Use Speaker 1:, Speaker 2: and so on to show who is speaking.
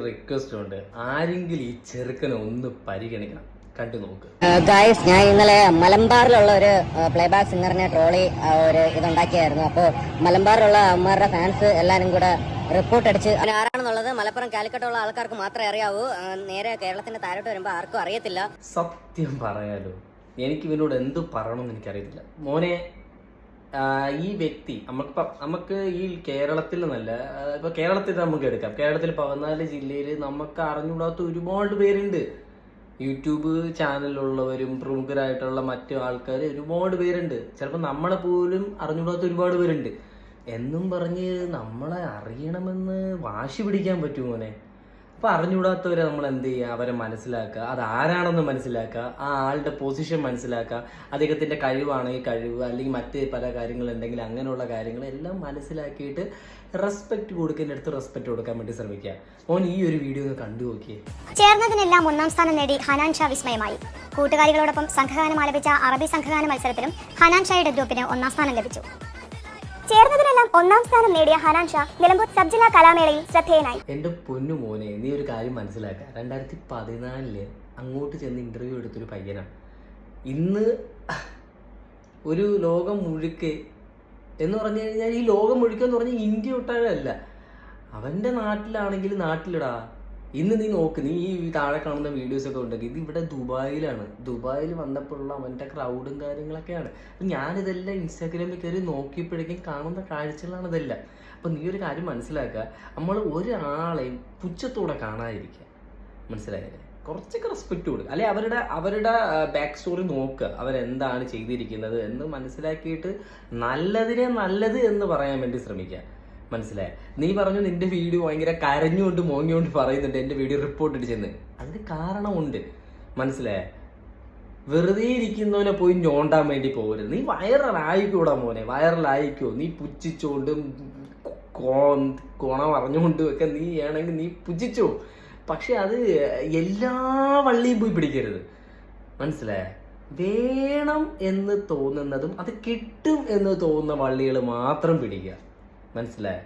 Speaker 1: Request ഉണ്ട്, ആരെങ്കിലും ഈ ചെറുക്കനെ ഒന്ന് പരിഗണിക്കണം, കണ്ടു നോക്ക്.
Speaker 2: ഗായ്സ്, ഞാൻ ഇന്നലെ മലബാറിലുള്ള ഒരു പ്ലേബാക്ക് സിംഗറിനെ ട്രോളി ഒരു ഇതുണ്ടാക്കിയായിരുന്നു. അപ്പോൾ മലബാറിലുള്ള അമ്മമാരുടെ ഫാൻസ് എല്ലാവരും കൂടെ റിപ്പോർട്ട് അടിച്ച് ആരാണെന്നുള്ളത് മലപ്പുറം കാലിക്കട്ടുള്ള ആൾക്കാർക്ക് മാത്രമേ അറിയാവൂ. നേരെ കേരളത്തിന്റെ താരോട്ട് വരുമ്പോൾ ആർക്കും അറിയത്തില്ല.
Speaker 1: സത്യം പറയാലോ, എനിക്ക് ഇവനോട് എന്ത് പറയണമെന്ന് എനിക്കറിയത്തില്ല മോനെ. ഈ വ്യക്തി നമുക്ക് ഈ കേരളത്തിൽ നിന്നല്ല, ഇപ്പൊ കേരളത്തിൽ നമുക്ക് എടുക്കാം. കേരളത്തിൽ 14 ജില്ലയിൽ നമുക്ക് അറിഞ്ഞുകൂടാത്ത ഒരുപാട് പേരുണ്ട്. യൂട്യൂബ് ചാനലുള്ളവരും പ്രമുഖരായിട്ടുള്ള മറ്റു ആൾക്കാർ ഒരുപാട് പേരുണ്ട്. ചിലപ്പോൾ നമ്മളെ പോലും അറിഞ്ഞുകൂടാത്ത ഒരുപാട് പേരുണ്ട്. എന്നും പറഞ്ഞ് നമ്മളെ അറിയണമെന്ന് വാശി പിടിക്കാൻ പറ്റുമോ മോനെ? അപ്പൊ അറിഞ്ഞുകൂടാത്തവരെ നമ്മൾ എന്ത് ചെയ്യുക? അവരെ മനസ്സിലാക്കുക, അത് ആരാണെന്ന് മനസ്സിലാക്കുക, ആ ആളുടെ പൊസിഷൻ മനസ്സിലാക്കുക, അദ്ദേഹത്തിന്റെ കഴിവാണെങ്കിൽ കഴിവ്, അല്ലെങ്കിൽ മറ്റ് പല കാര്യങ്ങളുണ്ടെങ്കിൽ അങ്ങനെയുള്ള കാര്യങ്ങളെല്ലാം മനസ്സിലാക്കിയിട്ട് റെസ്പെക്ട് കൊടുക്കേണ്ടടുത്ത് റെസ്പെക്ട് കൊടുക്കാൻ വേണ്ടി ശ്രമിക്കുക. ഓൻ ഈ ഒരു വീഡിയോ ഒന്ന് കണ്ടു നോക്കിയേ.
Speaker 3: ചേർന്നതിനെല്ലാം 1ാം സ്ഥാനം നേടി ഹനാൻ ഷാ വിസ്മയമായി. കൂട്ടുകാരികളോടൊപ്പം സംഘഗാനം ആലപിച്ച അറബി സംഘഗാന മത്സരത്തിലും ഹനാൻ ഷായുടെ ഗ്രൂപ്പിന് 1ാം സ്ഥാനം ലഭിച്ചു. ചേർന്നതിനെല്ലാം 1ാം സ്ഥാനം നേടിയ ഹനാൻ ഷാ നിലമ്പൂർ സബ് ജില്ലാ കലാമേളയിൽ ശ്രദ്ധേയനായി.
Speaker 1: എന്റെ പൊന്നു മോനെ, നീ ഒരു കാര്യം മനസ്സിലാക്കുക. 2014 അങ്ങോട്ട് ചെന്ന് ഇന്റർവ്യൂ എടുത്തൊരു പയ്യനാണ്. ഇന്ന് ഒരു ലോകം മുഴുക്കെ എന്ന് പറഞ്ഞു കഴിഞ്ഞാൽ, ഈ ലോകം മുഴുക്കെ എന്ന് പറഞ്ഞാൽ ഇന്ത്യ ഒട്ടാഴല്ല, അവന്റെ നാട്ടിലാണെങ്കിൽ നാട്ടിലിടാ. ഇന്ന് നീ നോക്ക്, നീ ഈ താഴെ കാണുന്ന വീഡിയോസ് ഒക്കെ ഉണ്ടെങ്കിൽ ഇത് ഇവിടെ ദുബായിലാണ്. ദുബായിൽ വന്നപ്പോഴുള്ള അവന്റെ ക്രൗഡും കാര്യങ്ങളൊക്കെയാണ്. ഞാനിതെല്ലാം ഇൻസ്റ്റാഗ്രാമിൽ കയറി നോക്കിയപ്പോഴേക്കും കാണുന്ന കാഴ്ചകളാണ് ഇതെല്ലാം. അപ്പൊ നീ ഒരു കാര്യം മനസ്സിലാക്കുക, നമ്മൾ ഒരാളെയും പുച്ഛത്തോടെ കാണാതിരിക്കുക, മനസ്സിലായില്ലേ? കുറച്ചൊക്കെ റെസ്പെക്ട് കൊടുക്കുക, അല്ലെ അവരുടെ ബാക്ക് സ്റ്റോറി നോക്കുക, അവരെന്താണ് ചെയ്തിരിക്കുന്നത് എന്ന് മനസ്സിലാക്കിയിട്ട് നല്ലതിനെ നല്ലത് എന്ന് പറയാൻ വേണ്ടി ശ്രമിക്കുക. മനസ്സിലായ? നീ പറഞ്ഞു നിന്റെ വീഡിയോ ഭയങ്കര കരഞ്ഞുകൊണ്ട് മോങ്ങിക്കൊണ്ട് പറയുന്നുണ്ട് എന്റെ വീഡിയോ റിപ്പോർട്ട് അടിച്ചെന്ന്. അതിന് കാരണമുണ്ട്, മനസ്സിലായ? വെറുതെ ഇരിക്കുന്നവനെ പോയി ഞോണ്ടാൻ വേണ്ടി പോകരുത്. നീ വൈറലായിക്കൂടാ മോനെ, വൈറലായിക്കോ. നീ പുച്ഛിച്ചോണ്ടും കോണം അറിഞ്ഞുകൊണ്ടും ഒക്കെ നീ ആണെങ്കിൽ നീ പുച്ഛിച്ചോ. പക്ഷെ അത് എല്ലാ വള്ളിയും പോയി പിടിക്കരുത്, മനസ്സിലായ? വേണം എന്ന് തോന്നുന്നതും അത് കിട്ടും എന്ന് തോന്നുന്ന വള്ളികൾ മാത്രം പിടിക്കുക, മനസ്സിലായ?